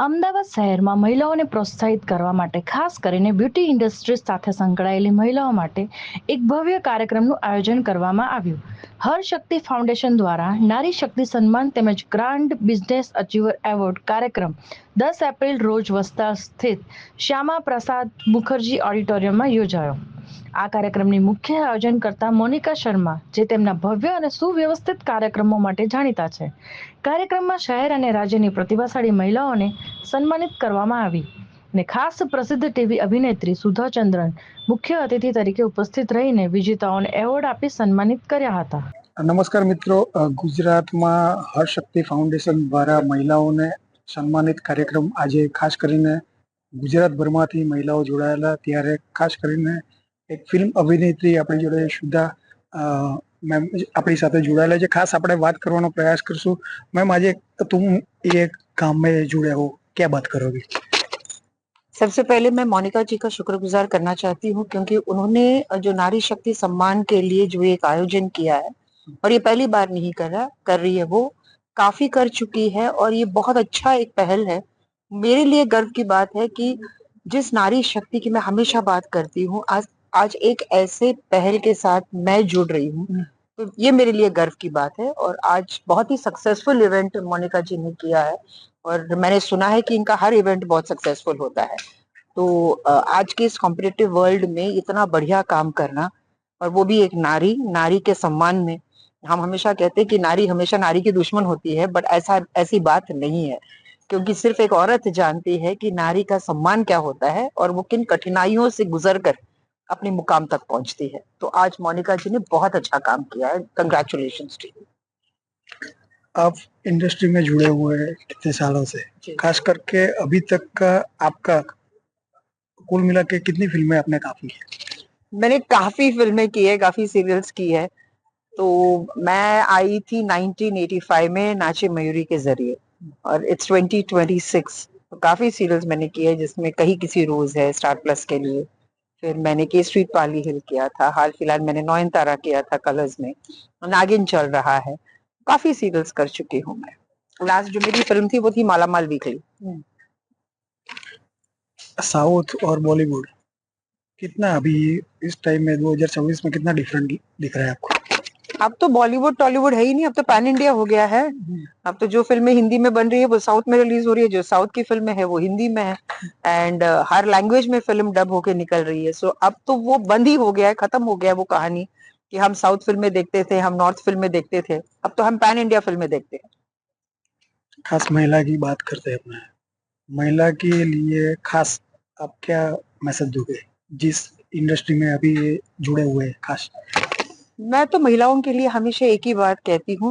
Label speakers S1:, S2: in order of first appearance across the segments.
S1: અમદાવાદ શહેરમાં મહિલાઓને પ્રોત્સાહિત કરવા માટે ખાસ કરીને બ્યુટી ઇન્ડસ્ટ્રી સાથે સંકળાયેલી મહિલાઓ માટે એક ભવ્ય કાર્યક્રમનું આયોજન કરવામાં આવ્યું. હરશક્તિ ફાઉન્ડેશન દ્વારા નારી શક્તિ સન્માન તેમજ ગ્રાન્ડ બિઝનેસ અચીવર એવોર્ડ કાર્યક્રમ 10 એપ્રિલ રોજ વસ્ત્રાલ સ્થિત શ્યામા પ્રસાદ મુખર્જી ઓડિટોરિયમમાં યોજાયો. આ કાર્યક્રમની મુખ્ય આયોજન કરતા મોનિકા શર્મા, જે તેમના ભવ્ય અને સુવ્યવસ્થિત કાર્યક્રમો માટે જાણીતા છે. કાર્યક્રમમાં શહેર અને રાજ્યની પ્રતિભાશાળી મહિલાઓને સન્માનિત કરવામાં આવી અને ખાસ પ્રસિદ્ધ ટીવી અભિનેત્રી સુધા ચંદ્રન મુખ્ય અતિથિ તરીકે ઉપસ્થિત રહીને વિજેતાઓને એવોર્ડ આપી સન્માનિત કર્યા હતા.
S2: નમસ્કાર મિત્રો, ગુજરાતમાં હરશક્તિ ફાઉન્ડેશન દ્વારા મહિલાઓને સન્માનિત કાર્યક્રમ આજે ખાસ કરીને ગુજરાતભરમાંથી મહિલાઓ જોડાયેલા, ત્યારે ખાસ કરીને એક ફિલ્મ અભિનેત્રી આપણી જોડે સુધા મેમ આપણી સાથે જોડાયેલા છે. ખાસ આપણે વાત કરવાનો प्रयास करसूं. मैम, आज तुम ये काम में जुड़े हो, क्या बात करोगे?
S3: सबसे पहले मैं मोनिका जी का शुक्रगुजार करना चाहती हूँ, क्योंकि उन्होंने जो नारी शक्ति सम्मान के लिए जो एक आयोजन किया है, और ये पहली बार नहीं कर रही है, वो काफी कर चुकी है और ये बहुत अच्छा एक पहल है. मेरे लिए गर्व की बात है कि जिस नारी शक्ति की मैं हमेशा बात करती हूँ, आज एक ऐसे पहल के साथ मैं जुड़ रही हूँ, तो ये मेरे लिए गर्व की बात है. और आज बहुत ही सक्सेसफुल इवेंट मोनिका जी ने किया है, और मैंने सुना है कि इनका हर इवेंट बहुत सक्सेसफुल होता है. तो आज के इस कॉम्पिटिटिव वर्ल्ड में इतना बढ़िया काम करना, और वो भी एक नारी के सम्मान में. हम हमेशा कहते हैं कि नारी हमेशा नारी की दुश्मन होती है, बट ऐसी बात नहीं है, क्योंकि सिर्फ एक औरत जानती है कि नारी का सम्मान क्या होता है और वो किन कठिनाइयों से गुजर कर अपने मुकाम तक पहुंचती है. तो आज मोनिका जी ने बहुत अच्छा काम किया है. Congratulations to you.
S2: आप इंडस्ट्री में जुड़े हुए हैं कितने सालों से, खास करके अभी तक का आपका कुल मिला के कितनी फिल्में आपने काफी की?
S3: मैंने काफी फिल्में की है, काफी सीरियल्स की है. तो मैं आई थी 1985 में नाचे मयूरी के जरिए, और इट्स 2026. तो काफी सीरियल्स मैंने की है, जिसमें कहीं किसी रोज है स्टार प्लस के लिए. फिर मैंने केसरी पाली हिल किया था. हाल फिलहाल मैंने नयनतारा किया था कलर्स में. नागिन चल रहा है. काफी सीरियल्स कर चुकी हूँ मैं. लास्ट जो मेरी फिल्म थी वो थी मालामाल वीकली.
S2: साउथ और बॉलीवुड कितना अभी इस टाइम में 2024 में कितना डिफरेंट दिख रहा है आपको?
S3: अब तो बॉलीवुड टॉलीवुड है ही नहीं, अब तो पैन इंडिया हो गया है. अब तो जो फिल्में हिंदी में बन रही है वो साउथ में रिलीज हो रही है, जो साउथ की फिल्में है वो हिंदी में है, एंड हर लैंग्वेज में फिल्म डब होके निकल रही है. सो अब तो वो बंद ही हो गया है, खत्म हो गया है वो कहानी कि हम साउथ फिल्में देखते थे, हम नॉर्थ फिल्में देखते थे. अब तो हम पैन इंडिया फिल्में देखते हैं.
S2: खास महिला की बात करते हैं अपने, महिला के लिए खास आप क्या मैसेज दोगे जिस इंडस्ट्री में अभी ये जुड़े हुए हैं? खास
S3: मैं तो महिलाओं के लिए हमेशा एक ही बात कहती हूँ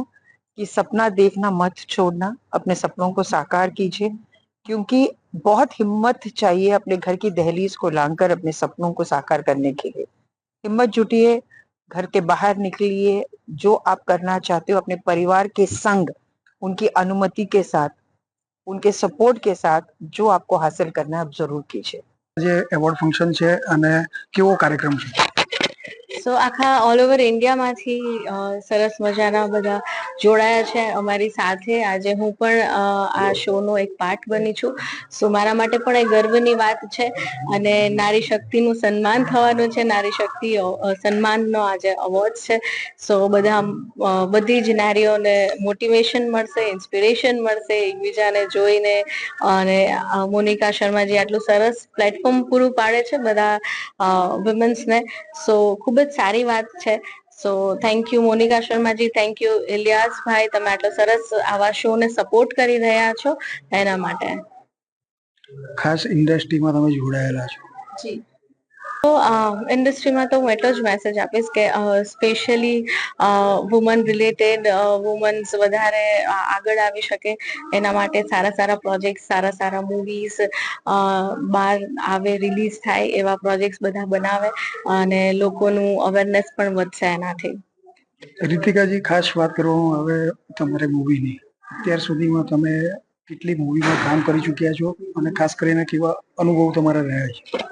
S3: कि सपना देखना मत छोड़ना, अपने सपनों को साकार कीजिए, क्योंकि बहुत हिम्मत चाहिए अपने घर की दहलीज को लांघकर अपने सपनों को साकार करने के लिए. हिम्मत जुटिए, घर के बाहर निकलिए, जो आप करना चाहते हो अपने परिवार के संग, उनकी अनुमति के साथ, उनके सपोर्ट के साथ जो आपको हासिल करना है आप जरूर कीजिए.
S2: જે એવોર્ડ ફંક્શન છે અને કેવો કાર્યક્રમ છે?
S4: સો આખા ઓલ ઓવર ઇન્ડિયામાંથી સરસ મજાના બધા જોડાયા છે અમારી સાથે. આજે હું પણ આ શોનો એક પાર્ટ બની છું. સો મારા માટે પણ એક ગર્વની વાત છે, અને નારી શક્તિનું સન્માન થવાનું છે. નારી શક્તિ સન્માનનો આજે અવોર્ડ છે. સો બધી જ નારીઓને મોટિવેશન મળશે, ઇન્સ્પિરેશન મળશે એકબીજાને જોઈને. અને મોનિકા શર્માજી આટલું સરસ પ્લેટફોર્મ પૂરું પાડે છે બધા વિમેન્સને. સો ખૂબ જ સારી વાત છે. So thank you Monica Sharmaji, thank you Ilyas ભાઈ, તમે આટલો સરસ આવા શો ને સપોર્ટ કરી રહ્યા છો એના માટે.
S2: ખાસ ઇન્ડસ્ટ્રીમાં તમે જોડાયેલા છો,
S4: જી. તો ઇન્ડસ્ટ્રીમાં તો હું એટલો જ મેસેજ આપીશ કે સ્પેશિયલી વુમન રિલેટેડ વુમન્સ વધારે આગળ આવી શકે એના માટે સારા સારા પ્રોજેક્ટ, સારા સારા મૂવીઝ બહાર આવે, રિલીઝ થાય એવા પ્રોજેક્ટ્સ બધા બનાવે, અને લોકોનું અવેરનેસ પણ વધશે એનાથી.
S2: રીતિકાજી, ખાસ વાત કરવામાં આવે તમારે મૂવીની, અત્યાર સુધીમાં તમે કેટલી મૂવીમાં કામ કરી ચૂક્યા છો અને ખાસ કરીને કેવા અનુભવ તમારા રહ્યા છે?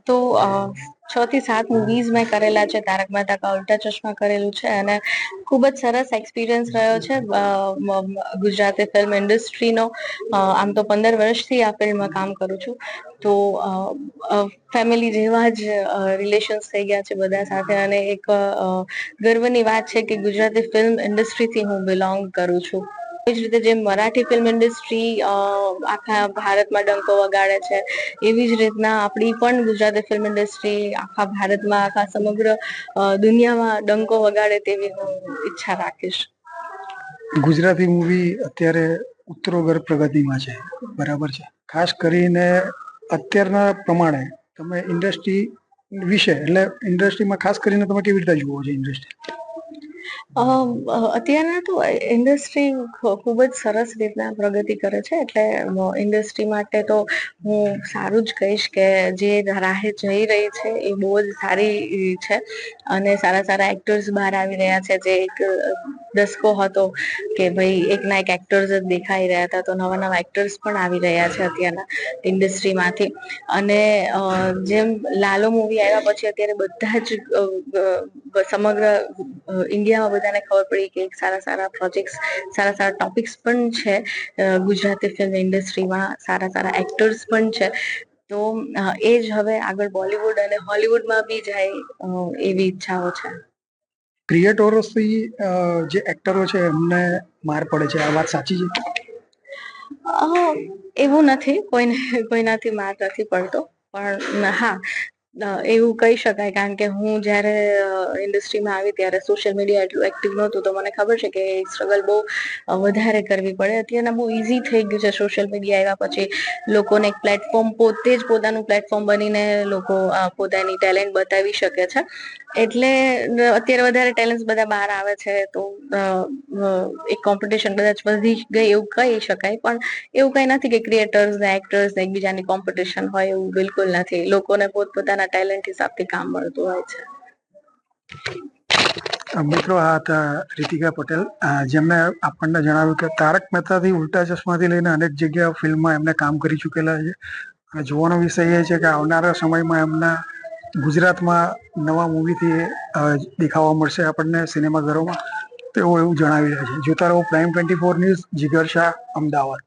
S4: તો 6 થી 7 મૂવીઝ મેં કરેલા છે. તારક મહેતા કા ઉલ્ટા ચશ્મા કરેલું છે અને ખૂબ જ સરસ એક્સપિરિયન્સ રહ્યો છે ગુજરાતી ફિલ્મ ઇન્ડસ્ટ્રીનો. આમ તો 15 વર્ષથી આ ફિલ્ડમાં કામ કરું છું, તો ફેમિલી જેવા જ રિલેશન્સ થઈ ગયા છે બધા સાથે, અને એક ગર્વની વાત છે કે ગુજરાતી ફિલ્મ ઇન્ડસ્ટ્રીથી હું બિલોંગ કરું છું. એ જ રીતે જેમ મરાઠી ફિલ્મ ઇન્ડસ્ટ્રી આખા ભારતમાં ડંકો વગાડે છે, એવી જ રીતના આપણી પણ ગુજરાતી ફિલ્મ ઇન્ડસ્ટ્રી આખા ભારતમાં, આખા સમગ્ર દુનિયામાં ડંકો વગાડે તેવી હું ઈચ્છા રાખીશ.
S2: ગુજરાતી મૂવી અત્યારે ઉત્તરોત્તર પ્રગતિમાં છે, બરાબર છે. ખાસ કરીને અત્યારના પ્રમાણે તમે ઇન્ડસ્ટ્રી વિશે, એટલે ઇન્ડસ્ટ્રીમાં ખાસ કરીને તમે કેવી રીતે જુઓ છો ઇન્ડસ્ટ્રી?
S4: અત્યારના તો ઇન્ડસ્ટ્રી ખૂબ જ સરસ રીતના પ્રગતિ કરે છે, એટલે ઇન્ડસ્ટ્રી માટે તો હું સારું જ કહીશ કે જે રાહે જઈ રહી છે એ બહુ જ સારી છે, અને સારા સારા એક્ટર્સ બહાર આવી રહ્યા છે. જે એક દસકો હતો કે ભાઈ એકના એક એક્ટર્સ જ દેખાઈ રહ્યા હતા, તો નવા નવા એક્ટર્સ પણ આવી રહ્યા છે અત્યારના ઇન્ડસ્ટ્રીમાંથી. અને જેમ લાલો મૂવી આવ્યા પછી અત્યારે બધા જ સમગ્ર ઇન્ડિયામાં બધાને ખબર પડી કે સારા સારા પ્રોજેક્ટ્સ, સારા સારા ટોપિક્સ પણ છે ગુજરાતી ફિલ્મ ઇન્ડસ્ટ્રીમાં, સારા સારા એક્ટર્સ પણ છે. તો એ જ હવે આગળ બોલિવૂડ અને હોલિવૂડમાં બી જાય એવી ઈચ્છાઓ છે.
S2: ક્રિએટરોથી જે એક્ટરો છે એમને માર પડે છે, આ વાત સાચી છે?
S4: એવું નથી, કોઈનાથી માર નથી પડતો, પણ હા એવું કહી શકાય, કારણ કે હું જ્યારે ઇન્ડસ્ટ્રીમાં આવી ત્યારે સોશિયલ મીડિયા એટલું એક્ટિવ નહોતું, તો મને ખબર છે કે સ્ટ્રગલ બહુ વધારે કરવી પડે. અત્યારના બહુ ઈઝી થઈ ગયું છે સોશિયલ મીડિયા આવ્યા પછી લોકોને એક પ્લેટફોર્મ, પોતે જ પોતાનું પ્લેટફોર્મ બનીને લોકો પોતાની ટેલેન્ટ બતાવી શકે છે. એટલે અત્યારે વધારે ટેલેન્ટ બધા બહાર આવે છે, તો એક કોમ્પિટિશન કદાચ વધી ગઈ એવું કહી શકાય. પણ એવું કઈ નથી કે ક્રિએટર્સ ને એક્ટર્સ ને એકબીજાની કોમ્પિટિશન હોય, એવું બિલકુલ નથી. લોકોને પોતપોતાના ટેલેન્ટ હિસાબથી કામ મળતું હોય છે.
S2: મિત્રો, આ હતા રીતિકા પટેલ, જેમને આપણને જણાવ્યું કે તારક મહેતાથી ઉલ્ટા ચશ્માથી લઈને અનેક જગ્યા ફિલ્મમાં એમને કામ કરી ચૂકેલા છે. અને જોવાનો વિષય એ છે કે આવનારા સમયમાં એમના ગુજરાતમાં નવા મૂવીથી દેખાવા મળશે આપણને સિનેમાઘરોમાં, તેઓ એવું જણાવી રહ્યા છે. જોતા રહો પ્રાઇમ 24 ન્યૂઝ. જીગર શાહ, અમદાવાદ.